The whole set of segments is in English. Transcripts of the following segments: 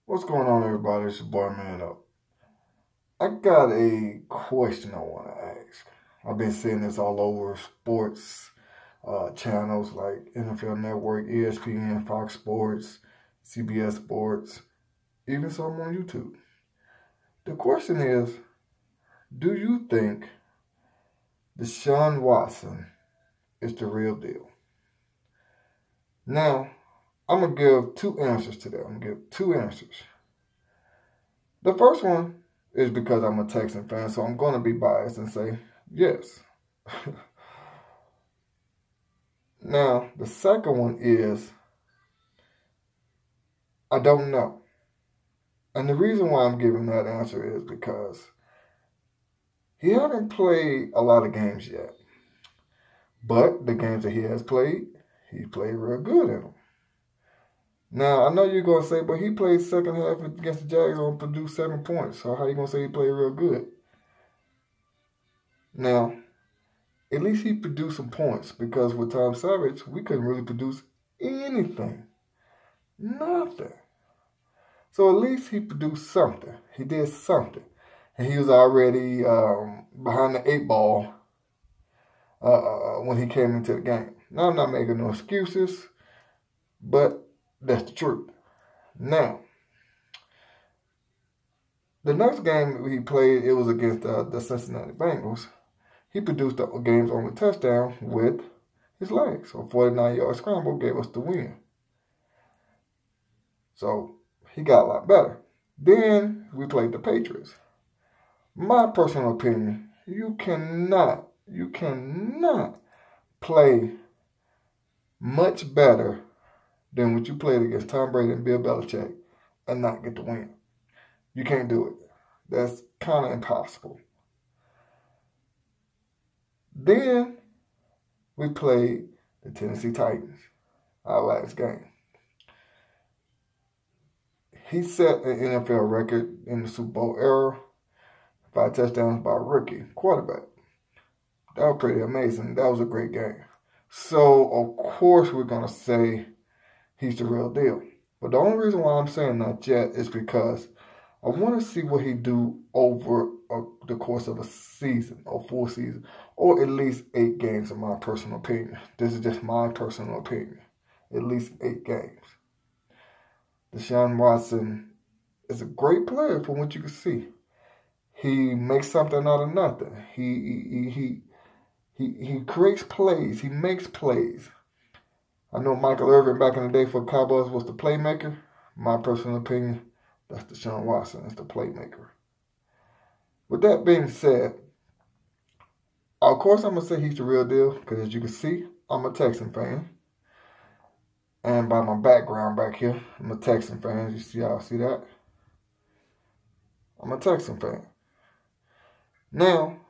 What's going on, everybody? It's your boy Man Up. I got a question I want to ask. I've been seeing this all over sports channels like NFL Network, ESPN, Fox Sports, CBS Sports, even some on YouTube. The question is, do you think DeShaun Watson is the real deal? Now, I'm going to give two answers to that. I'm going to give two answers. The first one is because I'm a Texan fan, so I'm going to be biased and say yes. Now, the second one is I don't know. And the reason why I'm giving that answer is because he hasn't played a lot of games yet. But the games that he has played, he played real good in them. Now, I know you're going to say, but he played second half against the Jags and produced 7 points. So how you going to say he played real good? Now, at least he produced some points because with Tom Savage, we couldn't really produce anything. Nothing. So at least he produced something. He did something. And he was already behind the 8 ball when he came into the game. Now, I'm not making no excuses, but that's the truth. Now, the next game he played, it was against the Cincinnati Bengals. He produced the game's only touchdown with his legs. So 49-yard scramble gave us the win. So he got a lot better. Then we played the Patriots. My personal opinion, you cannot play much better than what you played against Tom Brady and Bill Belichick and not get the win. You can't do it. That's kind of impossible. Then we played the Tennessee Titans, our last game. He set an NFL record in the Super Bowl era, 5 touchdowns by a rookie quarterback. That was pretty amazing. That was a great game. So, of course, we're going to say he's the real deal. But the only reason why I'm saying not yet is because I want to see what he do over the course of a season, or full season, or at least 8 games in my personal opinion. This is just my personal opinion. At least 8 games. DeShaun Watson is a great player from what you can see. He makes something out of nothing. He creates plays. He makes plays. I know Michael Irvin back in the day for Cowboys was the playmaker. My personal opinion, that's DeShaun Watson. That's the playmaker. With that being said, of course I'm going to say he's the real deal because as you can see, I'm a Texan fan. And by my background back here, I'm a Texan fan. You see y'all see that? I'm a Texan fan. Now,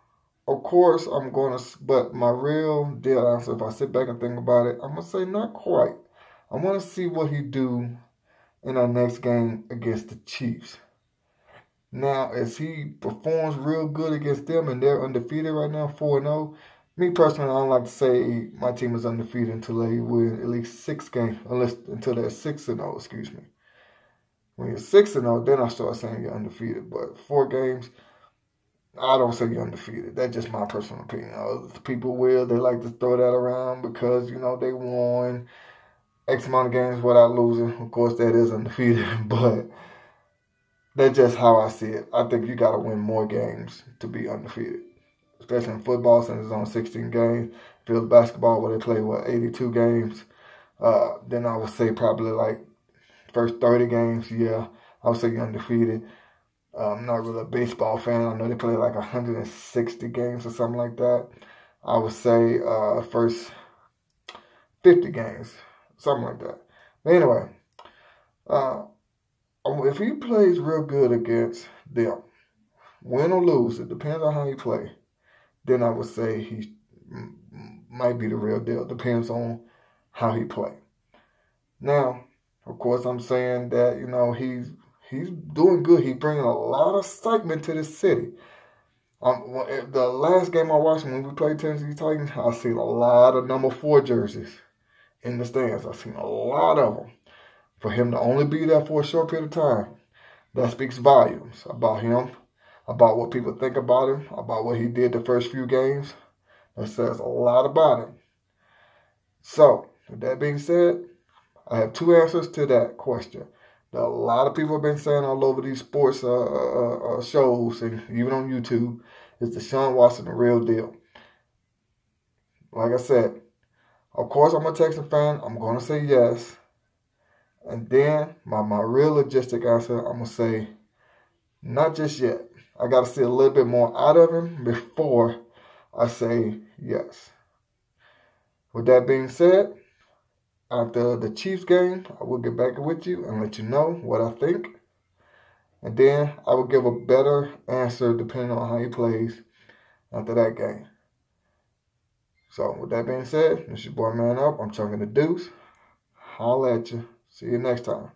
of course, I'm going to, but my real deal answer, if I sit back and think about it, I'm going to say not quite. I want to see what he do in our next game against the Chiefs. Now, as he performs real good against them and they're undefeated right now, 4-0, me personally, I don't like to say my team is undefeated until they win at least 6 games, until they're 6-0, excuse me. When you're 6-0, then I start saying you're undefeated. But 4 games, I don't say you're undefeated. That's just my personal opinion. People they like to throw that around because, they won X amount of games without losing. Of course, that is undefeated, but that's just how I see it. I think you got to win more games to be undefeated, especially in football since it's on 16 games. Field basketball where they play, 82 games. Then I would say probably like first 30 games, yeah, I would say you're undefeated. I'm not really a baseball fan. I know they play like 160 games or something like that. I would say first 50 games, something like that. But anyway, if he plays real good against them, win or lose, it depends on how he plays, then I would say he might be the real deal. Depends on how he plays. Now, of course, I'm saying that, he's doing good. He's bringing a lot of excitement to this city. The last game I watched when we played Tennessee Titans, I seen a lot of number 4 jerseys in the stands. I seen a lot of them. For him to only be there for a short period of time, That speaks volumes about him, about what people think about him, about what he did the first few games. That says a lot about him. So, with that being said, I have two answers to that question. That a lot of people have been saying all over these sports shows and even on YouTube, is DeShaun Watson the real deal? Like I said, of course I'm a Texan fan. I'm going to say yes. And then my real logistic answer, I'm going to say not just yet. I got to see a little bit more out of him before I say yes. With that being said, after the Chiefs game, I will get back with you and let you know what I think. And then I will give a better answer depending on how he plays after that game. So, with that being said, this your boy Man Up. I'm Chunking the Deuce. Holla at you. See you next time.